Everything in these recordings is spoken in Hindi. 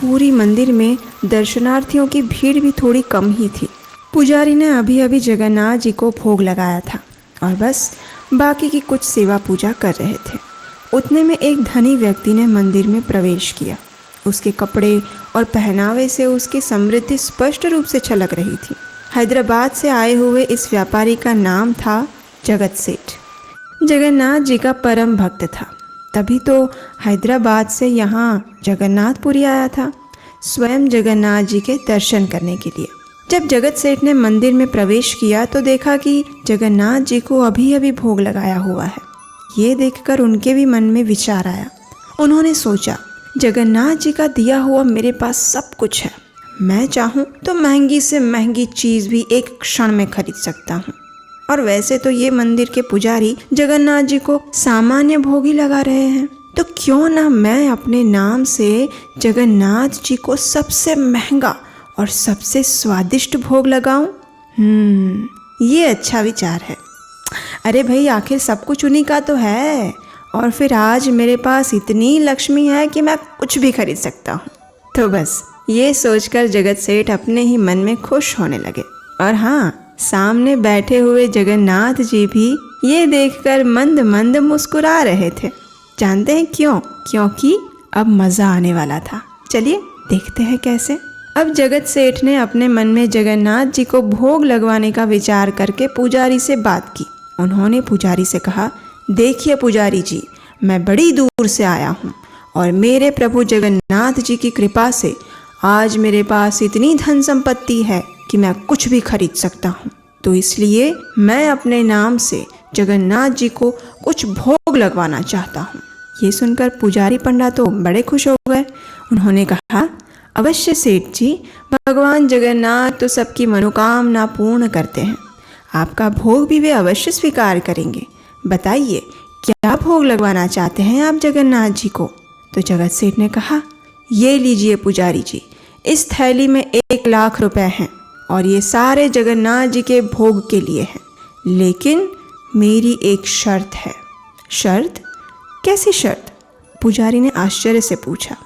पूरी मंदिर में दर्शनार्थियों की भीड़ भी थोड़ी कम ही थी। पुजारी ने अभी अभी जगन्नाथ जी को भोग लगाया था और बस बाकी की कुछ सेवा पूजा कर रहे थे। उतने में एक धनी व्यक्ति ने मंदिर में प्रवेश किया। उसके कपड़े और पहनावे से उसकी समृद्धि स्पष्ट रूप से छलक रही थी। हैदराबाद से आए हुए इस व्यापारी का नाम था जगत सेठ। जगन्नाथ जी का परम भक्त था, तभी तो हैदराबाद से यहाँ जगन्नाथपुरी आया था, स्वयं जगन्नाथ जी के दर्शन करने के लिए। जब जगत सेठ ने मंदिर में प्रवेश किया तो देखा कि जगन्नाथ जी को अभी अभी भोग लगाया हुआ है। ये देखकर उनके भी मन में विचार आया। उन्होंने सोचा, जगन्नाथ जी का दिया हुआ मेरे पास सब कुछ है, मैं चाहूँ तो महंगी से महंगी चीज़ भी एक क्षण में खरीद सकता हूँ। और वैसे तो ये मंदिर के पुजारी जगन्नाथ जी को सामान्य भोग ही लगा रहे हैं, तो क्यों ना मैं अपने नाम से जगन्नाथ जी को सबसे महंगा और सबसे स्वादिष्ट भोग लगाऊं। ये अच्छा विचार है। अरे भाई, आखिर सब कुछ उन्हीं का तो है, और फिर आज मेरे पास इतनी लक्ष्मी है कि मैं कुछ भी खरीद सकता हूँ। तो बस ये सोचकर जगत सेठ अपने ही मन में खुश होने लगे। और हाँ, सामने बैठे हुए जगन्नाथ जी भी ये देखकर मंद मंद मुस्कुरा रहे थे। जानते हैं क्यों? क्योंकि अब मज़ा आने वाला था। चलिए देखते हैं कैसे। अब जगत सेठ ने अपने मन में जगन्नाथ जी को भोग लगवाने का विचार करके पुजारी से बात की। उन्होंने पुजारी से कहा, देखिए पुजारी जी, मैं बड़ी दूर से आया हूँ और मेरे प्रभु जगन्नाथ जी की कृपा से आज मेरे पास इतनी धन संपत्ति है कि मैं कुछ भी खरीद सकता हूँ। तो इसलिए मैं अपने नाम से जगन्नाथ जी को कुछ भोग लगवाना चाहता हूँ। ये सुनकर पुजारी पंडा तो बड़े खुश हो गए। उन्होंने कहा, अवश्य सेठ जी, भगवान जगन्नाथ तो सबकी मनोकामना पूर्ण करते हैं, आपका भोग भी वे अवश्य स्वीकार करेंगे। बताइए, क्या भोग लगवाना चाहते हैं आप जगन्नाथ जी को? तो जगत सेठ ने कहा, ये लीजिए पुजारी जी, इस थैली में 1,00,000 रुपए हैं और ये सारे जगन्नाथ जी के भोग के लिए हैं, लेकिन मेरी एक शर्त है। शर्त? कैसी शर्त? पुजारी ने आश्चर्य से पूछा।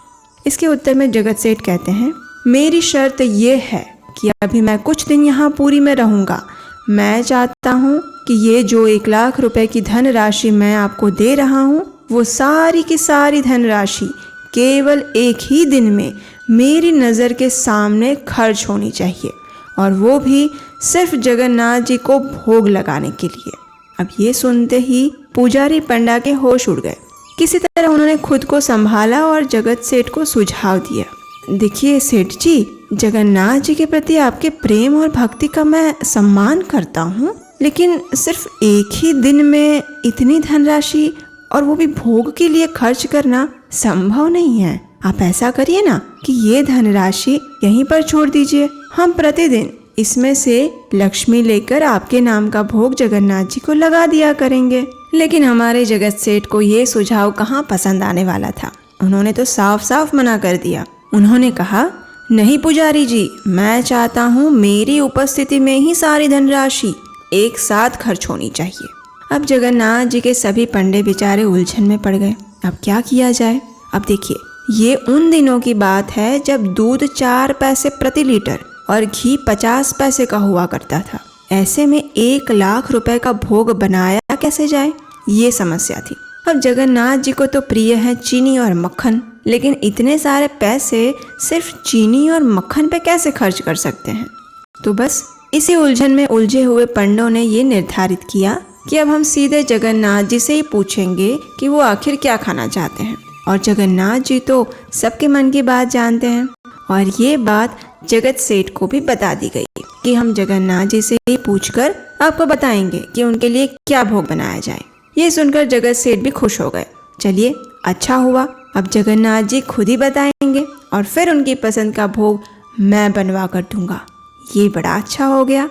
इसके उत्तर में जगत सेठ कहते हैं, मेरी शर्त ये है कि अभी मैं कुछ दिन यहाँ पुरी में रहूँगा। मैं चाहता हूँ कि ये जो 1,00,000 रुपए की धनराशि मैं आपको दे रहा हूँ, वो सारी की सारी धनराशि केवल एक ही दिन में मेरी नज़र के सामने खर्च होनी चाहिए, और वो भी सिर्फ जगन्नाथ जी को भोग लगाने के लिए। अब ये सुनते ही पुजारी पंडा के होश उड़ गए। किसी तरह उन्होंने खुद को संभाला और जगत सेठ को सुझाव दिया, देखिए सेठ जी, जगन्नाथ जी के प्रति आपके प्रेम और भक्ति का मैं सम्मान करता हूँ, लेकिन सिर्फ एक ही दिन में इतनी धनराशि और वो भी भोग के लिए खर्च करना संभव नहीं है। आप ऐसा करिए ना कि ये धनराशि यहीं पर छोड़ दीजिए, हम प्रतिदिन इसमें से लक्ष्मी लेकर आपके नाम का भोग जगन्नाथ जी को लगा दिया करेंगे। लेकिन हमारे जगत सेठ को ये सुझाव कहाँ पसंद आने वाला था। उन्होंने तो साफ साफ मना कर दिया। उन्होंने कहा, नहीं पुजारी जी, मैं चाहता हूँ मेरी उपस्थिति में ही सारी धनराशि एक साथ खर्च होनी चाहिए। अब जगन्नाथ जी के सभी पंडे बेचारे उलझन में पड़ गए। अब क्या किया जाए? अब देखिए, ये उन दिनों की बात है जब दूध 4 पैसे प्रति लीटर और घी 50 पैसे का हुआ करता था। ऐसे में 1,00,000 रुपए का भोग बनाया कैसे जाए, ये समस्या थी। अब जगन्नाथ जी को तो प्रिय है चीनी और मक्खन, लेकिन इतने सारे पैसे सिर्फ चीनी और मक्खन पे कैसे खर्च कर सकते हैं? तो बस इसी उलझन में उलझे हुए पंडों ने ये निर्धारित किया कि अब हम सीधे जगन्नाथ जी से ही पूछेंगे कि वो आखिर क्या खाना चाहते हैं। और जगन्नाथ जी तो सबके मन की बात जानते हैं, और ये बात जगत सेठ को भी बता दी गई कि हम जगन्नाथ जी से ही पूछकर आपको बताएंगे कि उनके लिए क्या भोग बनाया जाए। ये सुनकर जगत सेठ भी खुश हो गए। चलिए, अच्छा हुआ, अब जगन्नाथ जी खुद ही बताएंगे और फिर उनकी पसंद का भोग मैं बनवा कर दूंगा। ये बड़ा अच्छा हो गया।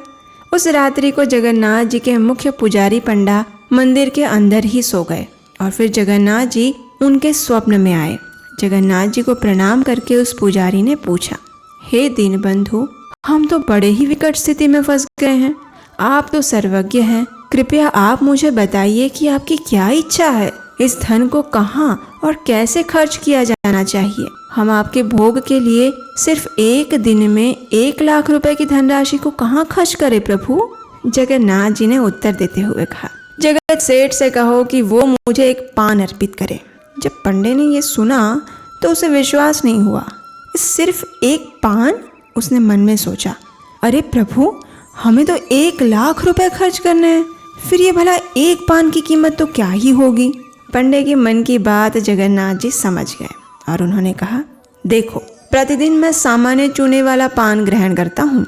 उस रात्रि को जगन्नाथ जी के मुख्य पुजारी पंडा मंदिर के अंदर ही सो गए और फिर जगन्नाथ जी उनके स्वप्न में आए। जगन्नाथ जी को प्रणाम करके उस पुजारी ने पूछा, हे दीनबंधु, हम तो बड़े ही विकट स्थिति में फंस गए हैं। आप तो सर्वज्ञ हैं, कृपया आप मुझे बताइए कि आपकी क्या इच्छा है। इस धन को कहाँ और कैसे खर्च किया जाना चाहिए? हम आपके भोग के लिए सिर्फ एक दिन में 1 लाख रुपए की धनराशि को कहाँ खर्च करें प्रभु? जगन्नाथ जी ने उत्तर देते हुए कहा, जगत सेठ से कहो कि वो मुझे एक पान अर्पित करे। जब पंडे ने ये सुना तो उसे विश्वास नहीं हुआ। सिर्फ एक पान? उसने मन में सोचा, अरे प्रभु, हमें तो 1 लाख रुपए खर्च करने हैं, फिर ये भला एक पान की कीमत तो क्या ही होगी? पंडे के मन की बात जगन्नाथ जी समझ गए और उन्होंने कहा, देखो, प्रतिदिन मैं सामान्य चूने वाला पान ग्रहण करता हूँ।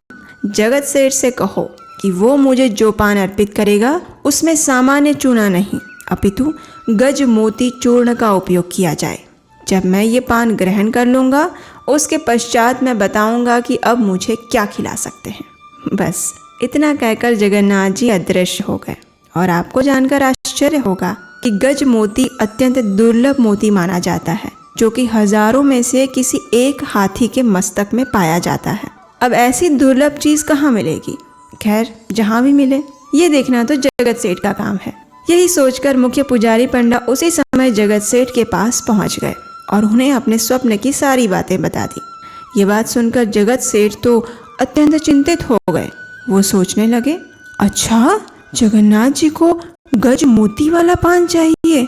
जगत सेठ से कहो कि वो मुझे जो पान अर्पित करेगा उसमें सामान्य चूना नहीं अपितु गज मोती चूर्ण का उपयोग किया जाए। जब मैं ये पान ग्रहण कर लूँगा उसके पश्चात मैं बताऊँगा कि अब मुझे क्या खिला सकते हैं। बस इतना कहकर जगन्नाथ जी अदृश्य हो गए। और आपको जानकर आश्चर्य होगा कि गज मोती अत्यंत दुर्लभ मोती माना जाता है, जो कि हजारों में से किसी एक हाथी के मस्तक में पाया जाता है। अब ऐसी दुर्लभ चीज कहाँ मिलेगी? खैर, जहाँ भी मिले ये देखना तो जगत सेठ का काम है। यही सोचकर मुख्य पुजारी पंडा उसी समय जगत सेठ के पास पहुंच गए और उन्हें अपने स्वप्न की सारी बातें बता दी। ये बात सुनकर जगत सेठ तो अत्यंत चिंतित हो गए। वो सोचने लगे, अच्छा, जगन्नाथ जी को गज मोती वाला पान चाहिए,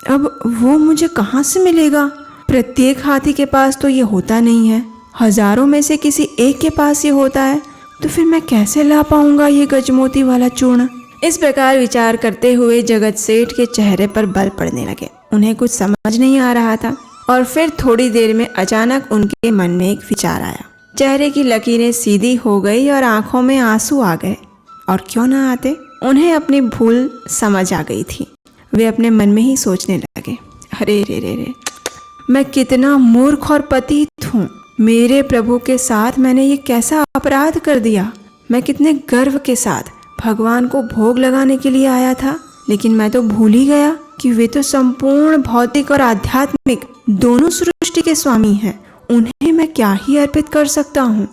अब वो मुझे कहाँ से मिलेगा? प्रत्येक हाथी के पास तो ये होता नहीं है, हजारों में से किसी एक के पास ये होता है, तो फिर मैं कैसे ला पाऊंगा ये गजमोती वाला चूर्ण? इस प्रकार विचार करते हुए जगत सेठ के चेहरे पर बल पड़ने लगे। उन्हें कुछ समझ नहीं आ रहा था और फिर थोड़ी देर में अचानक उनके मन में एक विचार आया। चेहरे की लकीरें सीधी हो गई और आंखों में आंसू आ गए। और क्यों ना आते, उन्हें अपनी भूल समझ आ गई थी। वे अपने मन में ही सोचने लगे, अरे रे रे रे, मैं कितना मूर्ख और पतित हूँ। मेरे प्रभु के साथ मैंने ये कैसा अपराध कर दिया। मैं कितने गर्व के साथ भगवान को भोग लगाने के लिए आया था, लेकिन मैं तो भूल ही गया कि वे तो संपूर्ण भौतिक और आध्यात्मिक दोनों सृष्टि के स्वामी हैं। उन्हें मैं क्या ही अर्पित कर सकता हूँ।